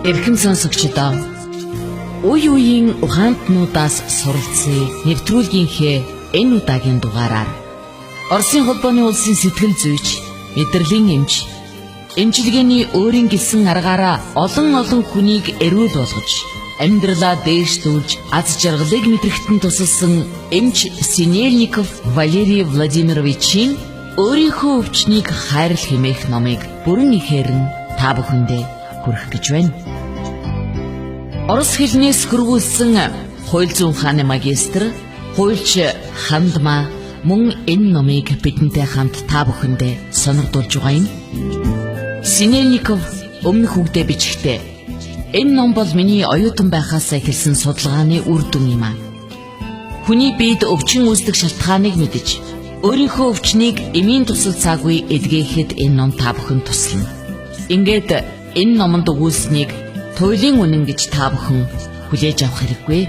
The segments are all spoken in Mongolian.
Эрхэм сонсогчдоо үе үеийн ухаантнуудаас суралцсан нэвтрүүлгийнхээ энэ удаагийн дугаараар Оросын холбооны улсын сэтгэл зүйч, мэдрэлийн эмч, эмчилгээний өөрийн гэлсэн аргаараа олон хүнийг эрүүл болгож, амьдралаа дээшлүүлж, аз жаргалыг мэдрэхтэн тусалсан эмч Синельников Валерий Владимировичийн өөрийнхөө өвчнийг хайрлах хэмээх номыг бүрэн ихээр нь та бүхэндээ хүргэх гэж байна. Орос хэлнээс хөрвүүлсэн хууль зүйн ухааны магистр, хуульч Хандмаа мөн энэ номыг бидэнтэй хамт та бүхэндээ сонирдуулж байгаа юм. Синельников өмнөх үгдээ бичгтээ энэ ном бол миний оюутан байхаас эхэлсэн судалгааны үр дүн юм а. Хүний биед өвчин үүсдэг шалтгааныг мэдэж, өөрийнхөө өвчнийг эмийн тусал цаагүй эдгээхэд энэ ном та бүхэнд туслана. Ингээд энэ номонд өгүүлсэнийг туйлын үнэн гэж та бүхэн хүлээж авах хэрэггүй.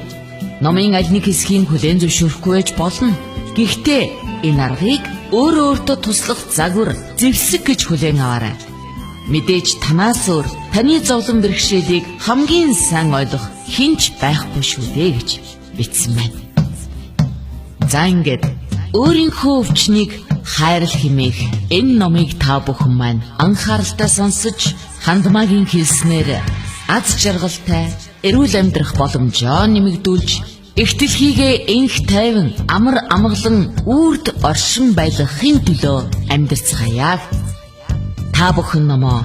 Номын аль нэг хэсгийг хүлээн зөвшөөрөхгүй байж болно. Гэхдээ энэ аргыг өөртөө туслах загвар, зэвсэг гэж хүлээн аваарай. Мэдээж танаас өөр таны зовлон бэрхшээлийг хамгийн сайн ойлгох хинч байхгүй шүү дээ гэж бичсэн байна. За ингээд өөрийнхөө өвчнийг хайрлах хэмээх энэ номыг та бүхэн маань анхааралтай сонсож, Хандмаагийн хэлснээр аз жаргалтай эрүүл амьдрах боломжоо нэмэгдүүлж, их дэлхийгээ энх тайван амар амгалан үрд оршин байлгахын төлөө амьдарцгаая. Та бүхэн номоо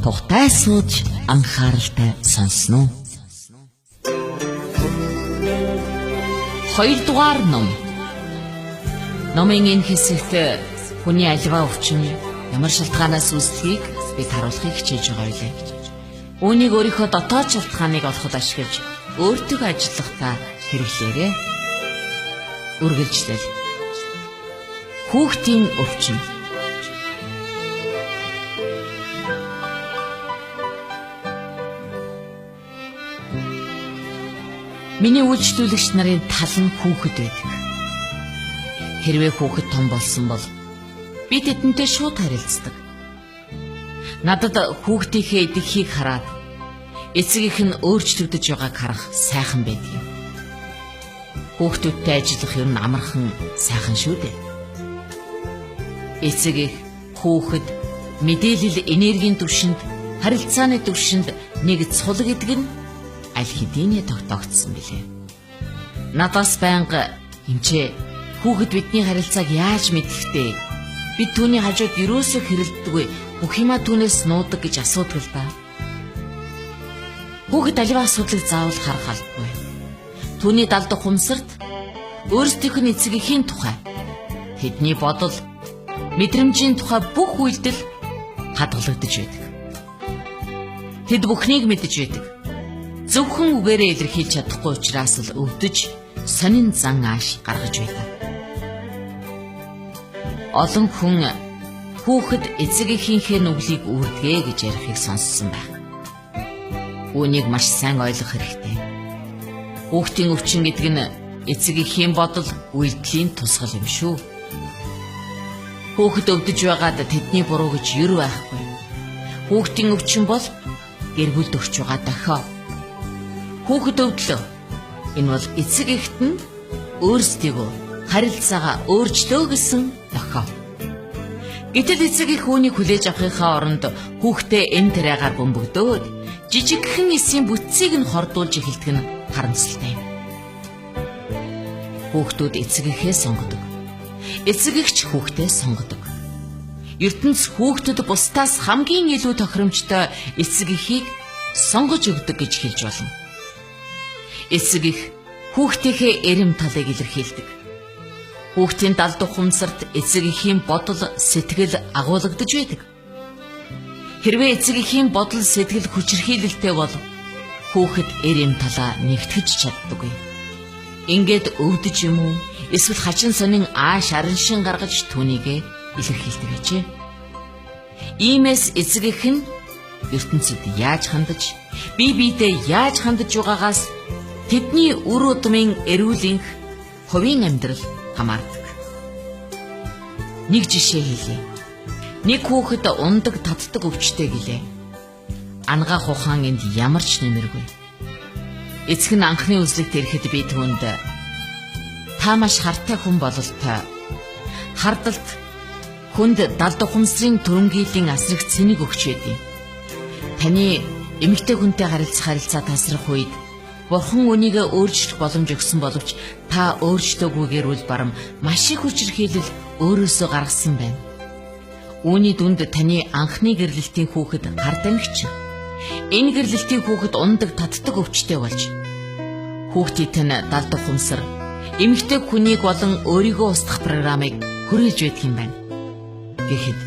тухтай сууж анхааралтай сонсноо. 2 дугаар ном. Номын энэ хэсэгт хүний аливаа өвчин ямар шалтгаанаас үүсдгийг бид харуулахыг хичээж байгаа билээ. Үүнийг өөрийнхөө дотоод шалтгааныг олоход ашиглаж өөртөө ажиллахдаа хэрэглээрэй. Үргэлжлэл. Хүүхдийн өвчин. Миний үйлчлүүлэгч нарын тал нь хүүхэд байдаг. Хэрвээ хүүхэд том болсон бол би тэдэнтэй шууд харилцдаг. Надад хүүхдийнхээ идэхийг хараад эцгийнх нь өөрчлөгдөж байгааг харах сайхан байдаг. Хүүхдүүдтэй ажиллах юм амархан сайхан шүү дээ. Эцэг их, хүүхэд мэдээлэл, энергийн түвшинд, харилцааны түвшинд нэг цул гэдэг нь аль хэдийнэ тогтоогдсон билээ. Надаас байнга эмчээ, хүүхэд бидний харилцааг яаж мэдэх вэ? Бид түүний хажууд юусоо хэрэлддэггүй, бүх юмаа түүнээс нуудаг гэж асуудаг л да. Хүүхэд аливаа асуудлыг заавал харах албагүй. Түүний далдах хумсарт өөрсдийнх нь эцгийн тухай, тэдний бодол, мэдрэмжийн тухай бүх үйлдэл хадгалагдаж байдаг. Тэд бүхнийг мэдэж байдаг. Зөвхөн үгээрээ илэрхийлж чадахгүй учраас л өвдөж, сонин зан ааш гаргаж байдаг. Олон хүн хүүхэд эцгийнхээ нүглийг үрдэгэ гэж ярихыг сонссон байх. Үүнийг маш сайн ойлгох хэрэгтэй. Хүүхдийн өвчин гэдэг нь эцгийнхээ бодол, үйлдэлийн тусгал юм шүү. Хүүхэд өвдөж байгаад тэдний буруу гэж юу байхгүй. Хүүхдийн өвчин бол гэр бүлд өгч байгаа дохио. Хүүхэд өвдлөө. Энэ бол эцэг эхт нь өөрсдийгөө харилцаагаа өөрчлөө гэсэн дохио. Гэтэл эцэг их үүнийг хүлээж авахынхаа оронд хүүхдээ энэ тариагаар бөмбөгдөөд жижигхэн эсийн бүтцийг нь хордуулж эхэлдэг нь харамсалтай юм. Хүүхдүүд эцэг ихээ сонгодог. Эцэг ихч хүүхдээ сонгодог. ертөнц хүүхдэд бусдаас хамгийн илүү тохиромжтой эцэг эхийг сонгож өгдөг гэж хэлж болно. Эцэг их хүүхдийнхээ эрэм талыг илэрхийлдэг. Хүүхдийн далдах хумсарт эцэг эхийн бодол, сэтгэл агуулгадж байдаг. Хэрвээ эцэг эхийн бодол, сэтгэл хүчирхийлэлтэй бол хүүхэд эрэм талаа нэгтгэж чаддаггүй. Ингээд өвдөж юм уу? Эсвэл хачин сонин ааш араншин гаргаж түүнийгээ илэрхийлдэг ажээ. Иймээс эцэг эх нь ертөнцид яаж хандаж, бие биедээ яаж хандаж байгаагаас тэдний үр удмын эрүүлэнх хувийн амьдрал хамаардаг. Нэг жишээ хэлье. Нэг хүүхэд ундаг, татдаг өвчтэй гэлээ. ангаах ухаан энд ямар ч нэмэргүй. Эцэг нь анхны үзлэгт ирэхэд би түүнд та маш хартай хүн бололтой. Хардалт хүнд далд ухамсрын төрөмгийллийн асрах цэнийг өгч байдیں۔ Таны эмэгтэй хүнтэй харилцаа тасрах үед Бурхан үнийг өөрчлөх боломж өгсөн боловч та өөрчлөөгүйгээр үл барам маш их хүчирхийлэл өөрөөсөө гаргасан байна. Үүний дүнд таны анхны гэрлэлтийн хүүхэд гар дамжиж, энэ гэрлэлтийн хүүхэд ундаг татдаг өвчтэй болж, хүүхдийт нь далд ухамсар, эмэгтэй хүнийг болон өөрийгөө устгах програмыг хүрээлж байдаг юм байна. Гэхэд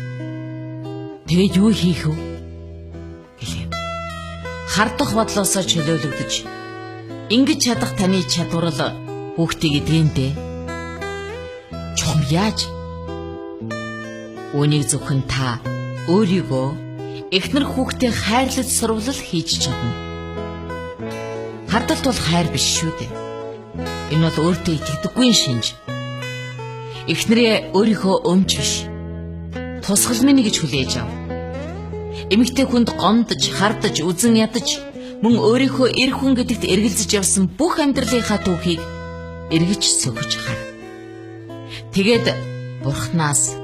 тэгээд юу хийх вэ? Гэлээ. Хардах бодлоосоо чөлөөлөгдөж, ингэж чадах таны чадвар л хүүхдийг эдгэнтэй. Чухам яаж? Үүнийг зөвхөн та өөрийгөө эхнэр хүүхдээ хайрлаж сурвалж хийж чадна. Хардалт бол хайр биш шүү дээ. Энэ бол өөртөө итгэдэггүй шинж. Эхнэрээ өөрийнхөө өмч биш, тусгал минь гэж хүлээж ав. Эмэгтэй хүнд гомдож, хардаж, үзэн ядаж, мөн өөрийнхөө эр хүн гэдэгт эргэлзэж явсан бүх амьдралынхаа түүхийг эргэж сөхөж хар. Тэгээд Бурханаас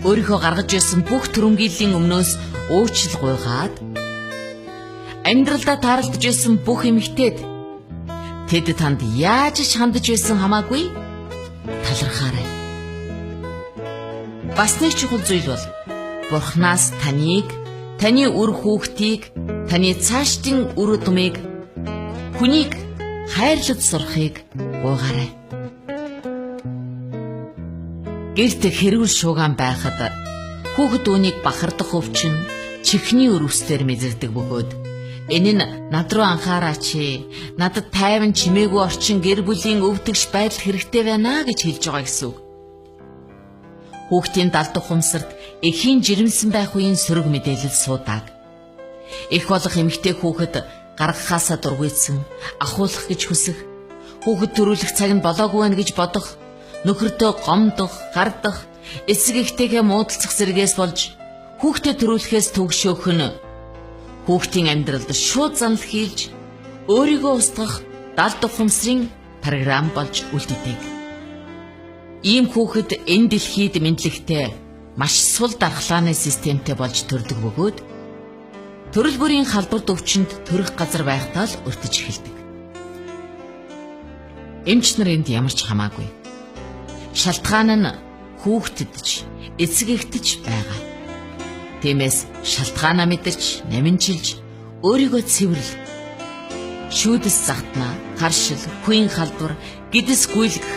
өөрийнхөө гаргаж ирсэн бүх төрөмгийллийн өмнөөс уучлал гуйгаад амьдралдаа таарлаж байсан бүх эмэгтэйд тэд танд яаж ч хандаж байсан хамаагүй талархаарай. Бас нэг чухал зүйл бол Бурханаас таныг, таны үр хүүхдийг, таны цаашдын үр удмыг, хүнийг хайрлаж сурахыг гуйгаарай. Гэрт хэрүүл шуугаан байхад хүүхэд үүнийг бахардах өвчин, чихний өрөвсдөр мэдрэгдэг бөгөөд энэ нь над руу анхаараач, надад тайван чимээгүй орчин гэр бүлийн өвдөгч байдал хэрэгтэй байна гэж хэлж байгаа гэсэн үг. Хүүхдийн далд ухамсарт эхийн жирэмсэн байх үеийн сөрөг мэдээлэл суудаг. Их болох эмэгтэй хүүхэд гаргахаасаа дургуйсан, ахуулах гэж хүсэх, хүүхэд төрүүлэх цаг нь болоогүй байна гэж бодох, нөхөртөө гомдох, гардах, эцэг эхтэйгээ муудалцах зэрэгээс болж хүүхдээ төрүүлэхээс төгшөөх нь хүүхдийн амьдралд шууд занал хийлж өөрийгөө устгах далд ухамсрын програм болж үлддэг. Ийм хүүхэд энэ дэлхийд мэдлэгтэй маш сул дархлааны системтэй болж төрдөг бөгөөд төрөл бүрийн халдварт өвчнөд төрөх газар байхдаа л өртөж эхэлдэг. Эмч нар энд ямар ч хамаагүй. Шалтгаан нь хүүхдэд ч эцэг эхтэд байгаа. Тиймээс шалтгаанаа мэдэрч, наминчилж, өөрийгөө цэвэрлэх, шүүдэс загтнаа, харшил, хүийн халдвар, гэдэс гүйлгэх.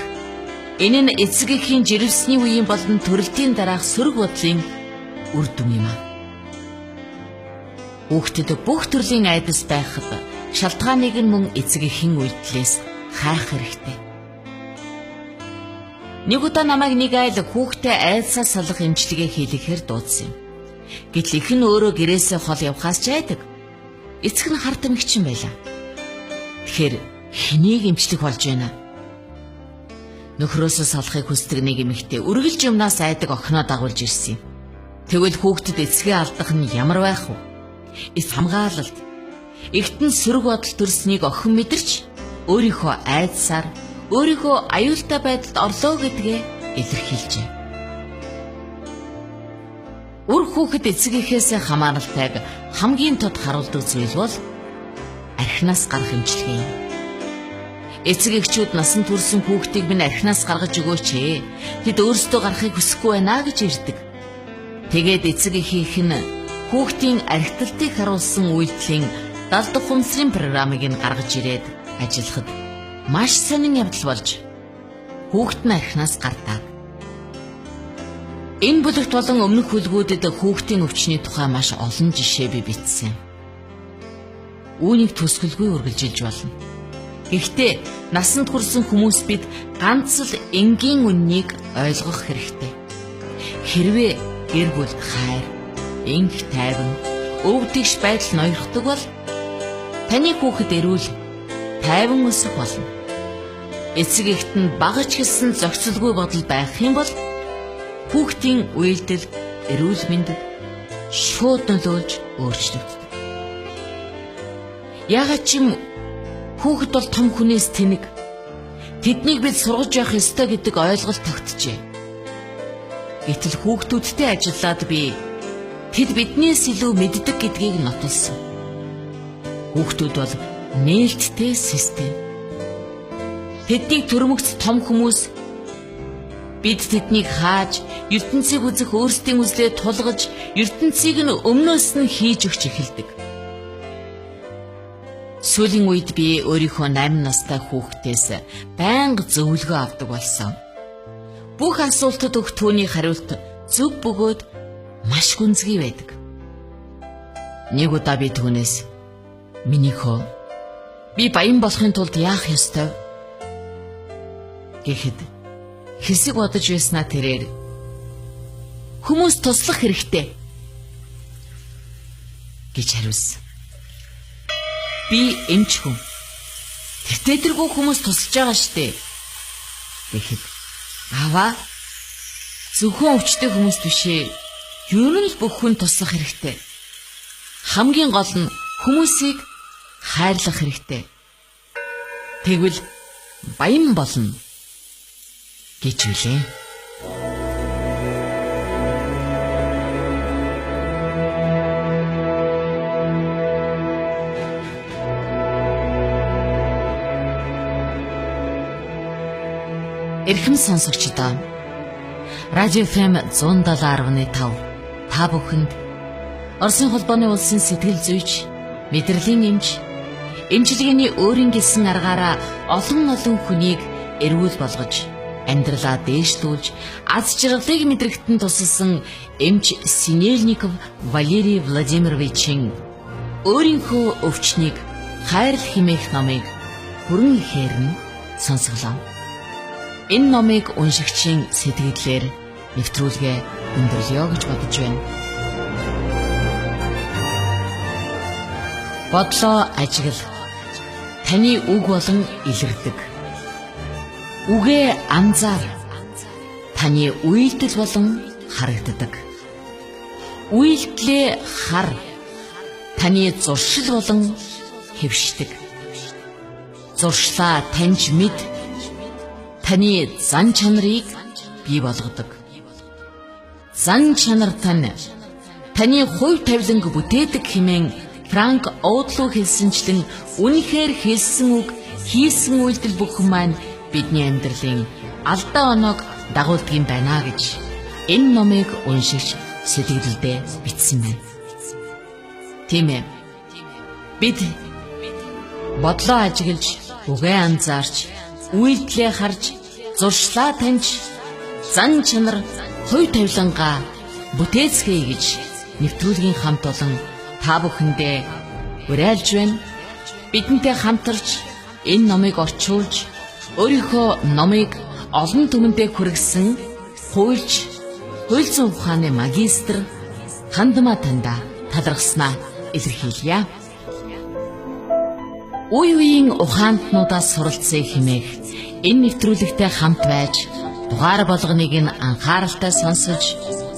Энэ нь эцэг эхийн жирэмсний үеийн болон төрөлтийн дараах сөрөг бодлын үр дүн юм аа. Хүүхдэд бүх төрлийн айдас байхад шалтгааныг нь мөн эцэг эхийн үйлдэлээс хайх хэрэгтэй. Нэг удаа намайг нэг айл хүүхдээ айлсаа салах эмчилгээ хийлгэхээр дуудсан юм. Гэтэл их нь өөрөө гэрээсээ хол явхаас ч айдаг. Эцэг нь хард эмэгчин байлаа. Тэгэхээр хэнийг эмчлэх болж байна? Нөхрөөсөө салахыг хүсдэг нэг эмэгтэй үргэлж юмнаас айдаг охиноо дагуулж ирсэн юм. Тэгвэл хүүхдэд эцгээ алдах нь ямар байх вэ? Эс хамгаалалт. Эхтэн сөрөг бодол төрснийг охин мэдэрч өөрийнхөө айдсаар өөрийгөө аюултай байдалд орлоо гэдгээ илэрхийлжээ. Үр хүүхэд эцэг эхээсээ хамааралтайг хамгийн тод харуулдаг зүйл бол архинаас гарах эмчилгээ юм. Эцэг эхчүүд насан турсан хүүхдийг минь архинаас гаргаж өгөөч ээ. Тэд өөрсдөө гарахыг хүсэхгүй байна гэж ирдэг. Тэгээд эцэг эхийнх нь хүүхдийн архиталтыг харуулсан үйлдэлийн далд ухамсрын програмыг нь гаргаж ирээд ажиллахад маш сонин явдал болж хүүхэд нь архинаас гардаг. Энэ бүлэгт болон өмнөх бүлгүүдэд хүүхдийн өвчний тухай маш олон жишээ би бичсэн. Үүнийг төсгөлгүй үргэлжилж болно. Гэхдээ насанд хүрсэн хүмүүс бид ганц л энгийн үннийг ойлгох хэрэгтэй. Хэрвээ гэр бүл хайр, энх тайван, өвдөгч байдал ноёрхдог бол таны хүүхэд эрүүл тайван өсөх болно. Эцэг эхт нь багаж хэлсэн зохицолгүй бодол байх юм бол хүүхдийн үйлдэл, эрүүл мэндэд шууд нөлөөлж өөрчлөгддөг. Яагаад ч юм хүүхэд бол том хүнээс тэнэг. Тэднийг бид сургаж явах ёстой гэдэг ойлголт тогтжээ. Гэтэл хүүхдүүдтэй ажиллаад би тэд биднээс илүү мэддэг гэдгийг нотолсон. Хүүхдүүд бол нээлттэй систем. Тэднийг төрөмөгц том хүмүүс бид тэднийг хааж, ертөнцийг үзэх өөрсдийн үзлээ тулгаж, ертөнцийг нь өмнөөс нь хийж өгч эхэлдэг. Сүүлийн үед би өөрийнхөө 8 настай хүүхдээс байнга зөвлөгөө авдаг болсон. Бүх асуултад өгөх түүний хариулт зөв бөгөөд маш гүнзгий байдаг. Нэг удаа би түүнээс "Минийхөө, би баян болохын тулд яах ёстой?" гэхэд хэсэг бодож байснаа тэрээр "Хүмүүс туслах хэрэгтэй" гэж хариулсан. Би эмч хүн. Тэртэргүй хүмүүс тусалж байгаа штэ. Тэгэхэд аваа зөвхөн өвчтэй хүмүүс бишээ. Ер нь л бүх хүн туслах хэрэгтэй. Хамгийн гол нь хүмүүсийг хайрлах хэрэгтэй. Тэгвэл баян болно гэж үлээ. Эрхэм сонсогчдоо, Радио FM 170.5 та бүхэнд Оросын холбооны улсын сэтгэл зүйч, мэдрэлийн эмч, эмчилгээний өөрийн гэсэн аргаараа олон хүнийг эрүүл болгож, амьдралаа дээшлүүлж, аз жаргалыг мэдрэгтэн тусалсан эмч Синельников Валерий Владимировичийн өөрийнхөө өвчнийг хайрл хэмээх номыг бүрэн ихээр нь сонсголоо. Энэ номыг уншигчийн сэтгэлээр нэвтрүүлгээ өндөрлөё гэж бодож байна. Бодлоо ажиглал. Таны үг болон илэрдэг. Үгээ анзаар. Таны үйлдэл болон харагддаг. Үйлдэлээ хар. Таны зуршил болон хэвшдэг. Зуршлаа таньж мэд. Таны зан чанарыг бий болгодог. Зан чанар таны хувь тавиланг бүтээдэг хэмээн Франк Оудлуу хэлсэнчлэн үнэхээр хэлсэн үг, хийсэн үйлдэл бүхэн маань бидний амьдралын алдаа оноог дагуулдаг юм байна гэж энэ номыг уншиж сэтгэлдээ бичсэн байна. Тийм ээ. Бид бодлоо ажиглаж, үгээ анзаарч, үйлдэлээ харж, зуршлаа таньж, зан чанар, хувь тавилангаа бүтээцгээе гэж нэвтрүүлгийн хамт олон та бүхэндээ уриалж байна. Бидэнтэй хамтарч энэ номыг орчуулж, өөрийнхөө номыг олон түмэндээ хүргэсэн хуульч, хууль зүйн ухааны магистр Хандмаа танда талархснаа илэрхийлье. Үе үеийн ухаантнуудаас суралцъя хэмээх энэ нэвтрүүлэгтэй хамт байж, дугаар болгоныг нь анхааралтай сонсож,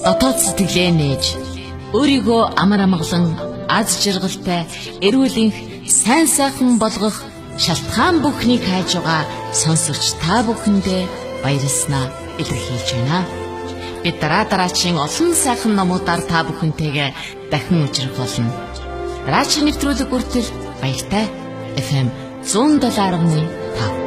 дотоод сэтгэлээ нээж, өөрийгөө амар амгалан, аз жаргалтай, эрүүлэнх, сайн сайхан болгох шалтгаан бүхнийг хайж байгаа сонсогч та бүхэндээ баярлснаа илэрхийлж байна. Бид дараагийн олон сайхан номуудаар та бүхэнтэйгээ дахин уулзах болно. Радио нэвтрүүлэг хүртэл баяртай. FM 170.5